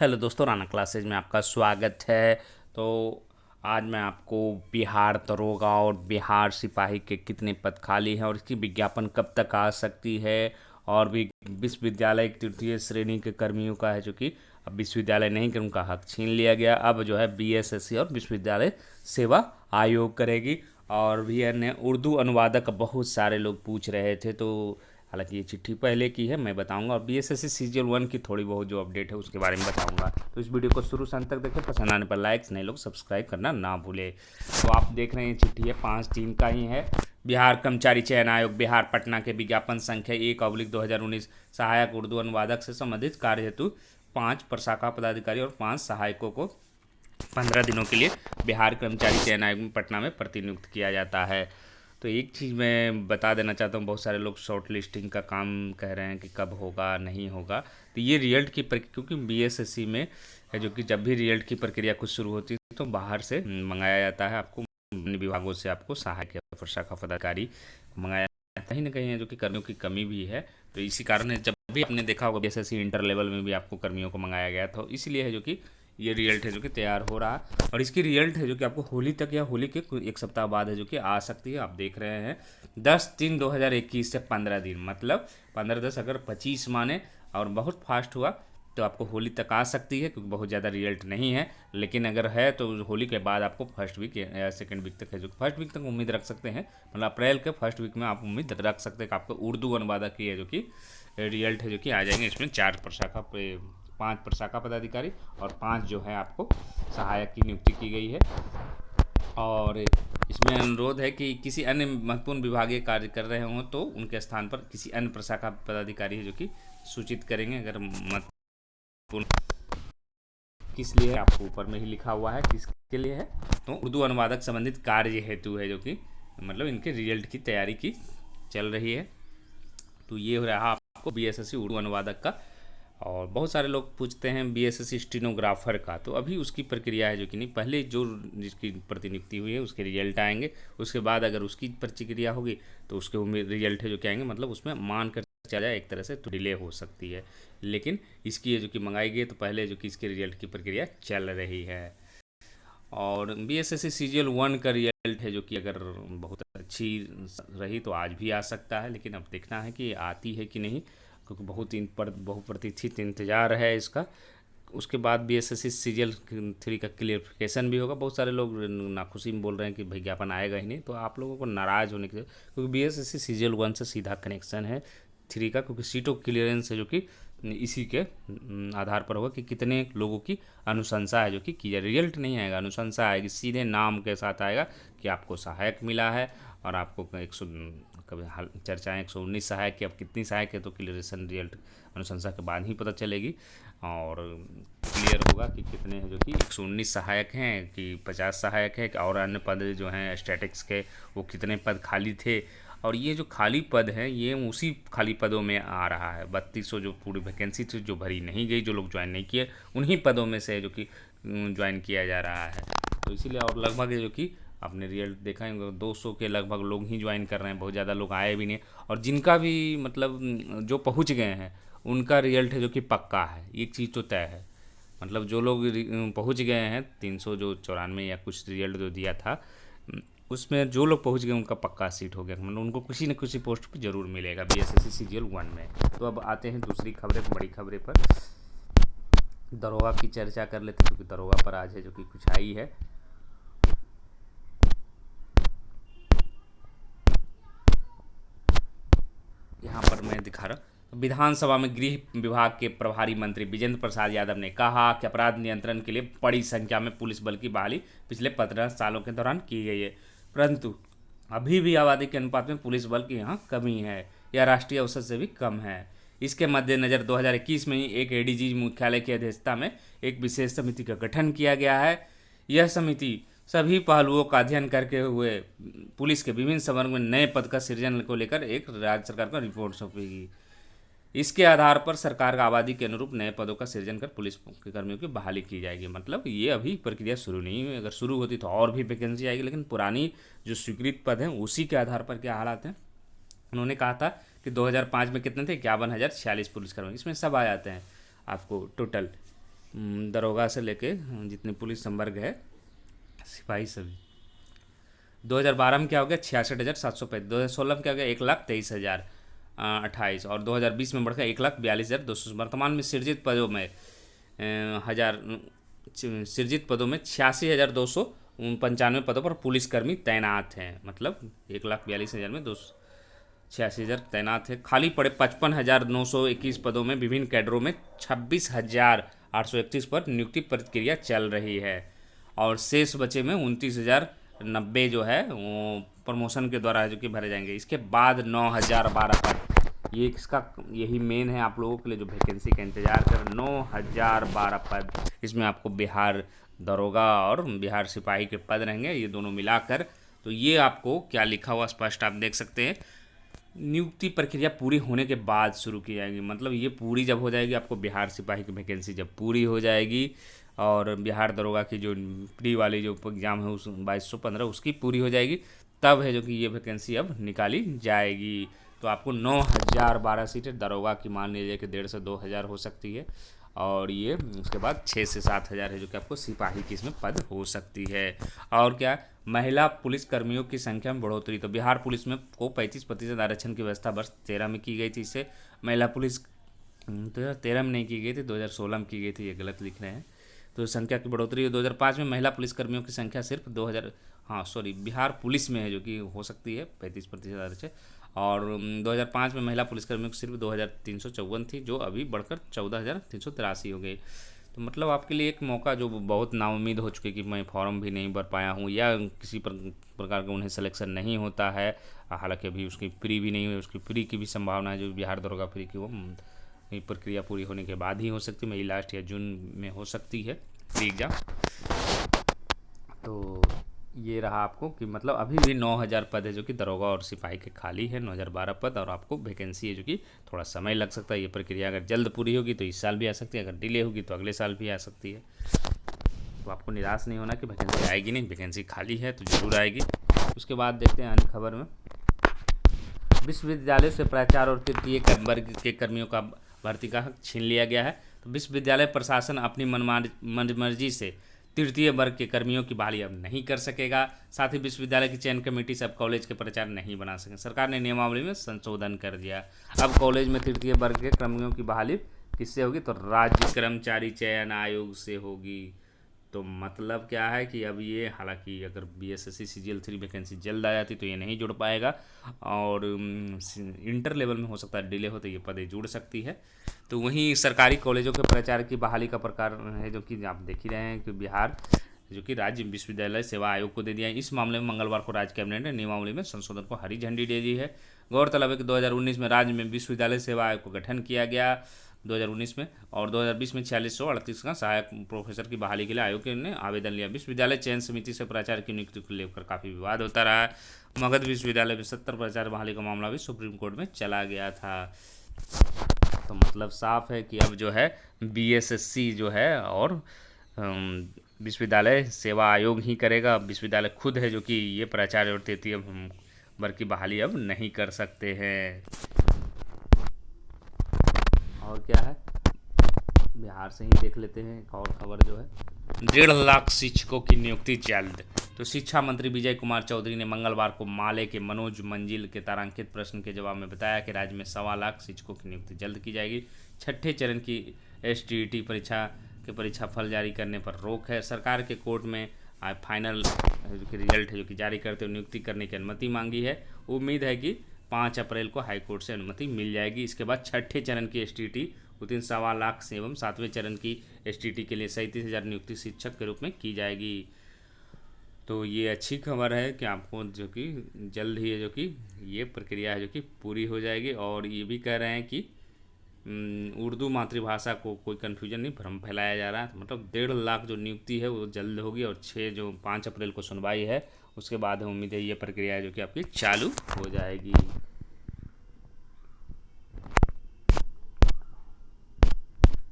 Hello दोस्तों, Rana classes में आपका स्वागत है। तो आज मैं आपको बिहार दरोगा और बिहार सिपाही के कितने पद खाली हैं और इसकी विज्ञापन कब तक आ सकती है, और भी विश्वविद्यालय की तृतीय श्रेणी के कर्मियों का है जो कि अब विश्वविद्यालय नहीं कर उनका हक छीन लिया गया, अब जो है बीएसएससी और विश्वविद्यालय सेवा आयोग करेगी। और भी अन्य उर्दू अनुवादक बहुत सारे लोग पूछ रहे थे, तो हालांकि ये चिट्ठी पहले की है, मैं बताऊंगा। और बीएसएससी सीजीएल 1 की थोड़ी बहुत जो अपडेट है उसके बारे में बताऊंगा। तो इस वीडियो को शुरू से अंत तक देखें, पसंद आने पर लाइक्स, नए लोग सब्सक्राइब करना ना भूले। तो आप देख रहे हैं चिट्ठी है 5/3 का ही है। बिहार कर्मचारी चयन आयोग बिहार पटना के विज्ञापन संख्या 1/2019 सहायक उर्दू अनुवादक से संबंधित कार्य हेतु 5 प्रशाखा पदाधिकारी और 5 सहायकों को 15 दिनों के लिए बिहार कर्मचारी चयन आयोग में पटना में प्रतिनियुक्त किया जाता है। तो एक चीज़ मैं बता देना चाहता हूँ, बहुत सारे लोग शॉर्ट लिस्टिंग का काम कह रहे हैं कि कब होगा नहीं होगा। तो ये रिजल्ट की क्योंकि बीएसएससी में है जो कि जब भी रिजल्ट की प्रक्रिया कुछ शुरू होती है तो बाहर से मंगाया जाता है, आपको अन्य विभागों से आपको सहायक या प्रशाखा पदाधिकारी मंगाया जाता है। कहीं ना कहीं है जो कि कर्मियों की कमी भी है, तो इसी कारण है जब भी आपने देखा होगा बीएसएससी इंटर लेवल में भी आपको कर्मियों को मंगाया गया था, इसलिए है जो कि ये रिजल्ट है जो कि तैयार हो रहा है। और इसकी रिजल्ट है जो कि आपको होली तक या होली के एक सप्ताह बाद है जो कि आ सकती है। आप देख रहे हैं 10/3/2021 से 15 दिन, मतलब 15 10 अगर 25 माने और बहुत फास्ट हुआ तो आपको होली तक आ सकती है, क्योंकि बहुत ज़्यादा रिजल्ट नहीं है। लेकिन अगर है तो होली के बाद आपको फर्स्ट वीक या सेकेंड वीक तक है जो फर्स्ट वीक तक उम्मीद रख सकते हैं, मतलब अप्रैल के फर्स्ट वीक में आप उम्मीद रख सकते हैं कि आपको उर्दू अनुवादक की है जो कि रिजल्ट है जो कि आ जाएंगे। इसमें 5 प्रशाखा पदाधिकारी और 5 जो है आपको सहायक की नियुक्ति की गई है। और इसमें अनुरोध है कि किसी अन्य महत्वपूर्ण विभागीय कार्य कर रहे हों तो उनके स्थान पर किसी अन्य प्रशाखा पदाधिकारी है जो कि सूचित करेंगे। अगर महत्वपूर्ण किस लिए है आपको ऊपर में ही लिखा हुआ है किसके लिए है, तो उर्दू अनुवादक संबंधित कार्य हेतु है जो कि मतलब इनके रिजल्ट की तैयारी की चल रही है। तो ये हो रहा आपको बीएसएससी उर्दू अनुवादक का। और बहुत सारे लोग पूछते हैं बीएसएससी स्टेनोग्राफर का, तो अभी उसकी प्रक्रिया है जो कि नहीं, पहले जो जिसकी प्रतिनियुक्ति हुई है उसके रिजल्ट आएंगे, उसके बाद अगर उसकी प्रतिक्रिया होगी तो उसके उम्मीद रिजल्ट है जो कि आएंगे, मतलब उसमें मान कर चला जाए एक तरह से तो डिले हो सकती है। लेकिन इसकी जो कि मंगाई गई तो पहले जो कि इसके रिजल्ट की प्रक्रिया चल रही है। और बीएसएससी सीजीएल 1 का रिजल्ट है जो कि अगर बहुत अच्छी रही तो आज भी आ सकता है, लेकिन अब देखना है कि आती है कि नहीं, क्योंकि बहुत इन पर बहुप्रतीक्षित इंतज़ार है इसका। उसके बाद बीएसएससी सीजीएल 3 का क्लियरिफिकेशन भी होगा। बहुत सारे लोग नाखुशी में बोल रहे हैं कि विज्ञापन आएगा ही नहीं, तो आप लोगों को नाराज़ होने के, क्योंकि बीएसएससी सीजीएल 1 से सीधा कनेक्शन है 3 का, क्योंकि सीटों क्लियरेंस है जो कि इसी के आधार पर होगा कि कितने लोगों की अनुशंसा है जो कि की जाए। रिजल्ट नहीं आएगा, अनुशंसा आएगी, सीधे नाम के साथ आएगा कि आपको सहायक मिला है और आपको 100 कभी चर्चाएँ 119 सहायक की, अब कितनी सहायक है तो क्लियरेशन रिजल्ट अनुशंसा के बाद ही पता चलेगी और क्लियर होगा कि कितने हैं जो कि 119 सहायक हैं कि 50 सहायक है, और अन्य पद जो हैं स्टैटिक्स के वो कितने पद खाली थे। और ये जो खाली पद हैं ये उसी खाली पदों में आ रहा है। 3200 जो पूरी वैकेंसी थी जो भरी नहीं गई, जो लोग ज्वाइन नहीं किए, उन्हीं पदों में से जो कि ज्वाइन किया जा रहा है। तो इसीलिए और लगभग जो कि आपने रिजल्ट देखा है 200 के लगभग लोग ही ज्वाइन कर रहे हैं, बहुत ज़्यादा लोग आए भी नहीं। और जिनका भी मतलब जो पहुंच गए हैं उनका रिजल्ट है जो कि पक्का है, एक चीज़ तो तय है। मतलब जो लोग पहुंच गए हैं 300 जो 94 या कुछ रिजल्ट जो दिया था उसमें जो लोग पहुंच गए उनका पक्का सीट हो गया, मतलब उनको किसी न किसी पोस्ट पर जरूर मिलेगा बीएसएससी सीजीएल 1 में। तो अब आते हैं दूसरी खबरें, बड़ी खबरें पर। दरोगा की चर्चा कर लेते हैं, क्योंकि दरोगा पर आज है जो कि कुछ आई है। यहाँ पर मैं दिखा रहा, विधानसभा में गृह विभाग के प्रभारी मंत्री विजेंद्र प्रसाद यादव ने कहा कि अपराध नियंत्रण के लिए बड़ी संख्या में पुलिस बल की बहाली पिछले 15 सालों के दौरान की गई है, परंतु अभी भी आबादी के अनुपात में पुलिस बल की यहाँ कमी है, यह राष्ट्रीय औसत से भी कम है। इसके मद्देनज़र 2021 में ही एक एडीजी मुख्यालय की अध्यक्षता में एक विशेष समिति का गठन किया गया है। यह समिति सभी पहलुओं का अध्ययन करके हुए पुलिस के विभिन्न संवर्ग में नए पद का सृजन को लेकर एक राज्य सरकार को रिपोर्ट सौंपेगी। इसके आधार पर सरकार का आबादी के अनुरूप नए पदों का सृजन कर पुलिस के कर्मियों की बहाली की जाएगी। मतलब ये अभी प्रक्रिया शुरू नहीं हुई, अगर शुरू होती तो और भी वैकेंसी आएगी, लेकिन पुरानी जो स्वीकृत पद हैं उसी के आधार पर क्या हालात हैं। उन्होंने कहा था कि 2005 में कितने थे, 51,046 पुलिसकर्मी, इसमें सब आ जाते हैं आपको टोटल। दरोगा से लेके जितने पुलिस संवर्ग है, सिपाही सभी। 2012 में क्या हो गया, 66,705। 2016 में क्या हो गया, 1,23,028। और 2020 में बढ़कर 1,42,200। वर्तमान में सृजित पदों में सृजित पदों में 86,295 पदों पर पुलिसकर्मी तैनात हैं। मतलब 1,42,000 में 86,000 तैनात है। खाली पड़े 55,921 पदों में विभिन्न कैडरों में 26,831 पर नियुक्ति प्रक्रिया चल रही है। और शेष बचे में 29,090 जो है वो प्रमोशन के द्वारा है जो कि भरे जाएंगे। इसके बाद 9,012 पद, ये इसका यही मेन है आप लोगों के लिए जो वैकेंसी का इंतजार कर। 9,012 पद, इसमें आपको बिहार दरोगा और बिहार सिपाही के पद रहेंगे, ये दोनों मिलाकर। तो ये आपको क्या लिखा हुआ स्पष्ट आप देख सकते हैं, नियुक्ति प्रक्रिया पूरी होने के बाद शुरू की जाएगी। मतलब ये पूरी जब हो जाएगी, आपको बिहार सिपाही की वैकेंसी जब पूरी हो जाएगी और बिहार दरोगा की जो प्री वाली जो एग्ज़ाम है उस 2215 उसकी पूरी हो जाएगी, तब है जो कि ये वैकेंसी अब निकाली जाएगी। तो आपको 9,012 सीटें दरोगा की मान लीजिए कि 1,500 से 2,000 हो सकती है। और ये उसके बाद 6 से 7,000 है जो कि आपको सिपाही की इसमें पद हो सकती है। और क्या, महिला पुलिस कर्मियों की संख्या में बढ़ोतरी। तो बिहार पुलिस में को 35% आरक्षण की व्यवस्था वर्ष 13 में की गई थी। इससे महिला पुलिस 2013 में नहीं की गई थी, 2016 में की गई थी, ये गलत लिख रहे हैं। तो संख्या की बढ़ोतरी 2005 में महिला पुलिसकर्मियों की संख्या सिर्फ 2000, हाँ सॉरी, बिहार पुलिस में है जो कि हो सकती है 35% आरक्षण। और 2005 में महिला पुलिसकर्मियों की सिर्फ 2,354 थी, जो अभी बढ़कर 14,383 हो गई। तो मतलब आपके लिए एक मौका जो बहुत नाउम्मीद हो चुके कि मैं फॉर्म भी नहीं भर पाया हूँ या किसी प्रकार का उन्हें सिलेक्शन नहीं होता है। हालांकि अभी उसकी प्री भी नहीं हुई, उसकी प्री की भी संभावना है, जो बिहार दरोगा प्री की वो प्रक्रिया पूरी होने के बाद ही हो सकती है, मई लास्ट या जून में हो सकती है प्री एग्ज़ाम। तो ये रहा आपको कि मतलब अभी भी 9,000 पद है जो कि दरोगा और सिपाही के खाली है, 9,012 पद। और आपको वैकेंसी है जो कि थोड़ा समय लग सकता है। ये प्रक्रिया अगर जल्द पूरी होगी तो इस साल भी आ सकती है, अगर डिले होगी तो अगले साल भी आ सकती है। तो आपको निराश नहीं होना कि वैकेंसी आएगी नहीं, वैकेंसी खाली है तो जरूर आएगी। उसके बाद देखते हैं अन्य खबर में, विश्वविद्यालय से प्राचार्य और तृतीय वर्ग के कर्मियों का भर्ती का हक छीन लिया गया है। तो विश्वविद्यालय प्रशासन अपनी मनमर्जी से तृतीय वर्ग के कर्मियों की बहाली अब नहीं कर सकेगा। साथ ही विश्वविद्यालय की चयन कमेटी से अब कॉलेज के प्राचार्य नहीं बना सकें। सरकार ने नियमावली में संशोधन कर दिया। अब कॉलेज में तृतीय वर्ग के कर्मियों की बहाली किससे होगी, तो राज्य कर्मचारी चयन आयोग से होगी। तो मतलब क्या है कि अब ये, हालांकि अगर बीएसएससी सीजीएल 3 वैकेंसी जल्द आ जाती तो ये नहीं जुड़ पाएगा, और इंटर लेवल में हो सकता है डिले हो तो ये पदें जुड़ सकती है। तो वहीं सरकारी कॉलेजों के प्राचार्य की बहाली का प्रकार है जो कि आप देख ही रहे हैं कि बिहार जो कि राज्य विश्वविद्यालय सेवा आयोग को दे दिया है। इस मामले में मंगलवार को राज्य कैबिनेट ने नियमावली में संशोधन को हरी झंडी दे दी है। गौरतलब है कि 2019 में राज्य में विश्वविद्यालय सेवा आयोग को गठन किया गया 2019 में, और 2020 में 4638 का सहायक प्रोफेसर की बहाली के लिए आयोग ने आवेदन लिया। विश्वविद्यालय चयन समिति से प्राचार्य की नियुक्ति को लेकर काफ़ी विवाद होता रहा। मगध विश्वविद्यालय में 70 प्राचार्य बहाली का मामला भी सुप्रीम कोर्ट में चला गया था। तो मतलब साफ है कि अब जो है बीएसएससी जो है और विश्वविद्यालय सेवा आयोग ही करेगा। विश्वविद्यालय खुद है जो कि ये प्राचार्य और तृतीय वर्ग की बहाली अब नहीं कर सकते हैं। और क्या है, बिहार से ही देख लेते हैं एक और खबर जो है, 1.5 लाख शिक्षकों की नियुक्ति जल्द। तो शिक्षा मंत्री विजय कुमार चौधरी ने मंगलवार को माले के मनोज मंजिल के तारांकित प्रश्न के जवाब में बताया कि राज्य में 1.25 लाख शिक्षकों की नियुक्ति जल्द की जाएगी। छठे चरण की एसटीईटी परीक्षा के परीक्षा फल जारी करने पर रोक है। सरकार के कोर्ट में फाइनल रिजल्ट है जो कि जारी करते हुए नियुक्ति करने की अनुमति मांगी है। उम्मीद है कि 5 अप्रैल को हाईकोर्ट से अनुमति मिल जाएगी। इसके बाद छठे चरण की एसटीईटी उस दिन 1.25 लाख से एवं 7वें चरण की एसटीईटी के लिए 37,000 नियुक्ति शिक्षक के रूप में की जाएगी। तो ये अच्छी खबर है कि आपको जो कि जल्द ही है जो कि ये प्रक्रिया है जो कि पूरी हो जाएगी। और ये भी कह रहे हैं कि उर्दू मातृभाषा को कोई कन्फ्यूजन नहीं, भ्रम फैलाया जा रहा है। तो मतलब 1.5 लाख जो नियुक्ति है वो जल्द होगी, और 5 अप्रैल को सुनवाई है, उसके बाद उम्मीद है ये प्रक्रिया है जो कि आपकी चालू हो जाएगी।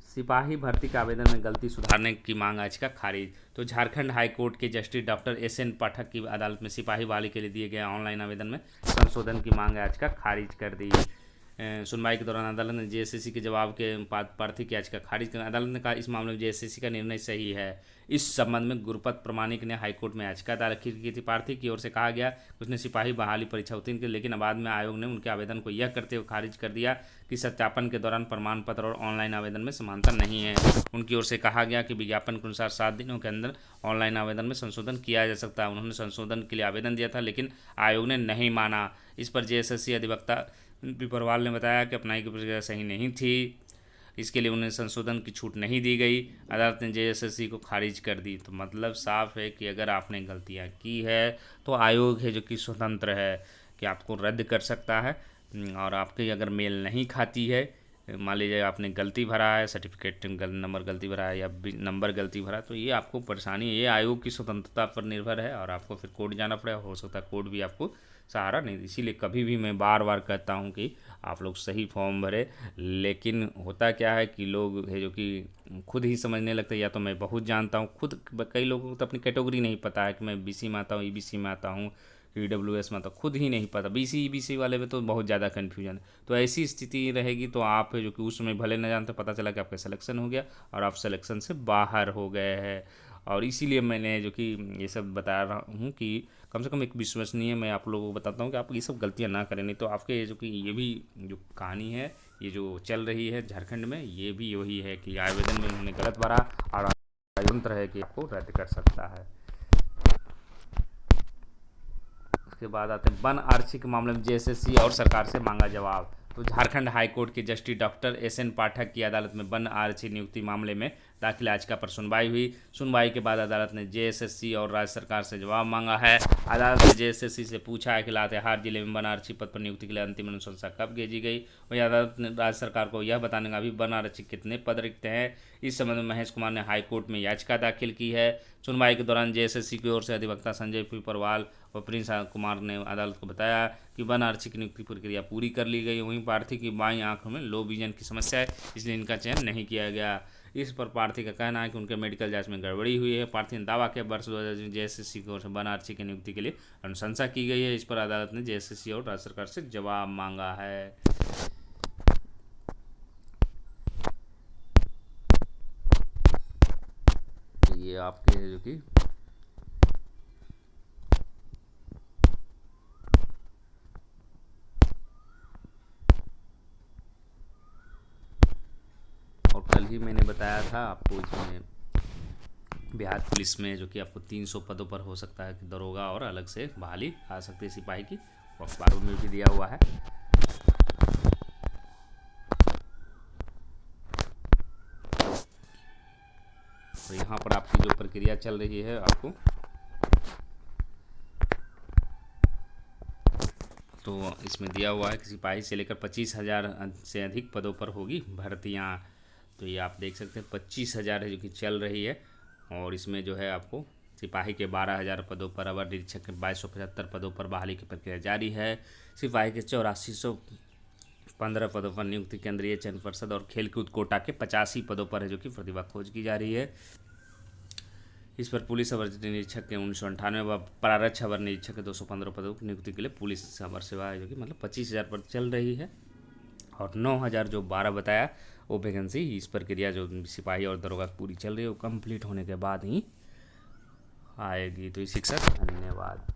सिपाही भर्ती के आवेदन में गलती सुधारने की मांग याचिका खारिज। तो झारखंड हाई कोर्ट के जस्टिस डॉक्टर एस.एन. पाठक की अदालत में सिपाही बहाली के लिए दिए गए ऑनलाइन आवेदन में संशोधन की मांग याचिका खारिज कर दी। सुनवाई के दौरान अदालत ने जेएसएससी के जवाब के प्रार्थी की याचिका खारिज कर अदालत ने कहा इस मामले में जेएसएससी का निर्णय सही है। इस संबंध में गुरुपत प्रामाणिक ने हाईकोर्ट में याचिका दाखिल की थी। प्रार्थी की ओर से कहा गया कि उसने सिपाही बहाली परीक्षा उत्तीर्ण की, लेकिन बाद में आयोग ने उनके आवेदन को यह करते हुए खारिज कर दिया कि सत्यापन के दौरान प्रमाण पत्र और ऑनलाइन आवेदन में समानता नहीं है। उनकी ओर से कहा गया कि विज्ञापन के अनुसार 7 दिनों के अंदर ऑनलाइन आवेदन में संशोधन किया जा सकता है। उन्होंने संशोधन के लिए आवेदन दिया था, लेकिन आयोग ने नहीं माना। इस पर जेएसएससी अधिवक्ता पिपरवाल ने बताया कि अपनाई की प्रक्रिया सही नहीं थी, इसके लिए उन्हें संशोधन की छूट नहीं दी गई। अदालत ने जेएसएससी को खारिज कर दी। तो मतलब साफ है कि अगर आपने गलतियां की है तो आयोग है जो कि स्वतंत्र है कि आपको रद्द कर सकता है। और आपकी अगर मेल नहीं खाती है, मान लीजिए आपने गलती भरा है, सर्टिफिकेट नंबर गलती भरा है या नंबर गलती भरा, तो ये आपको परेशानी, ये आयोग की स्वतंत्रता पर निर्भर है और आपको फिर कोर्ट जाना पड़ेगा। हो सकता है कोर्ट भी आपको सहारा नहीं। इसीलिए कभी भी मैं बार बार कहता हूँ कि आप लोग सही फॉर्म भरें। लेकिन होता क्या है कि लोग है जो कि खुद ही समझने लगते हैं, या तो मैं बहुत जानता हूँ, खुद कई लोगों को तो अपनी कैटेगरी नहीं पता है कि मैं बीसी में आता हूँ, ईबीसी में आता हूँ, ईडब्ल्यूएस में, तो खुद ही नहीं पता। बीसी ईबीसी वाले में तो बहुत ज़्यादा कन्फ्यूजन है। तो ऐसी स्थिति रहेगी तो आप जो कि उस समय भले न जानते, पता चला कि आपका सिलेक्शन हो गया और आप सिलेक्शन से बाहर हो गए हैं। और इसीलिए मैंने जो कि ये सब बता रहा हूँ कि कम से कम एक विश्वसनीय मैं आप लोगों को बताता हूँ कि आप ये सब गलतियाँ ना करें, नहीं तो आपके जो कि ये भी जो कहानी है, ये जो चल रही है झारखंड में, ये भी वही है कि आवेदन में उन्होंने गलत भरा और यंत्र है कि आपको रद्द कर सकता है। उसके बाद आते हैं वन आरक्षी के मामले में जेएसएससी और सरकार से मांगा जवाब। तो झारखंड हाईकोर्ट के जस्टिस डॉक्टर एस.एन. पाठक की अदालत में वन आरक्षी नियुक्ति मामले में दाखिल याचिका पर सुनवाई हुई। सुनवाई के बाद अदालत ने जेएसएससी और राज्य सरकार से जवाब मांगा है। अदालत ने जेएसएससी से पूछा है कि लातेहार जिले में वन आरक्षी पद पर नियुक्ति के लिए अंतिम अनुशंसा कब भेजी गई। वहीं अदालत ने राज्य सरकार को यह बताने का भी वन आरक्षी कितने पद रिक्त हैं। इस संबंध में महेश कुमार ने हाईकोर्ट में याचिका दाखिल की है। सुनवाई के दौरान जेएसएससी की ओर से अधिवक्ता संजय पिपरवाल और प्रिंस कुमार ने अदालत को बताया कि वन आरक्षी की नियुक्ति प्रक्रिया पूरी कर ली गई। वहीं प्रार्थी की बाईं आंख में लो विजन की समस्या है, इसलिए इनका चयन नहीं किया गया। इस पर प्रार्थी का कहना है कि उनके मेडिकल जांच में गड़बड़ी हुई है। प्रार्थी ने दावा किया वर्ष 2000 जेएसएससी की ओर से वन आरक्षी की नियुक्ति के लिए अनुशंसा की गई है। इस पर अदालत ने जेएसएससी और राज्य सरकार से जवाब मांगा है। ये आपके जो कि और कल ही मैंने बताया था आपको, इसमें बिहार पुलिस में जो कि आपको 300 पदों पर हो सकता है कि दरोगा और अलग से बहाली आ सकती है सिपाही की, अखबारों में भी दिया हुआ है। तो यहाँ पर आपकी जो प्रक्रिया चल रही है, आपको तो इसमें दिया हुआ है कि सिपाही से लेकर 25,000 से अधिक पदों पर होगी भर्तियाँ। तो ये आप देख सकते हैं 25,000 है जो कि चल रही है। और इसमें जो है आपको सिपाही के 12,000 पदों पर, अवर निरीक्षक के 2275 पदों पर बहाली की प्रक्रिया जारी है। सिपाही के 8415 पदों पर नियुक्ति केंद्रीय चयन परिषद और खेलकूद कोटा के 85 पदों पर है जो कि प्रतिभा खोज की जा रही है। इस पर पुलिस अवर निरीक्षक के 1998 व प्रारक्ष अवर निरीक्षक के 215 पदों की नियुक्ति के लिए पुलिस अवर सेवा है जो कि मतलब 25,000 पद चल रही है। और 9,000 जो 12 बताया वो वैकेंसी, इस प्रक्रिया जो सिपाही और दरोगा पूरी चल रही है वो कंप्लीट होने के बाद ही आएगी। तो शिक्षक धन्यवाद।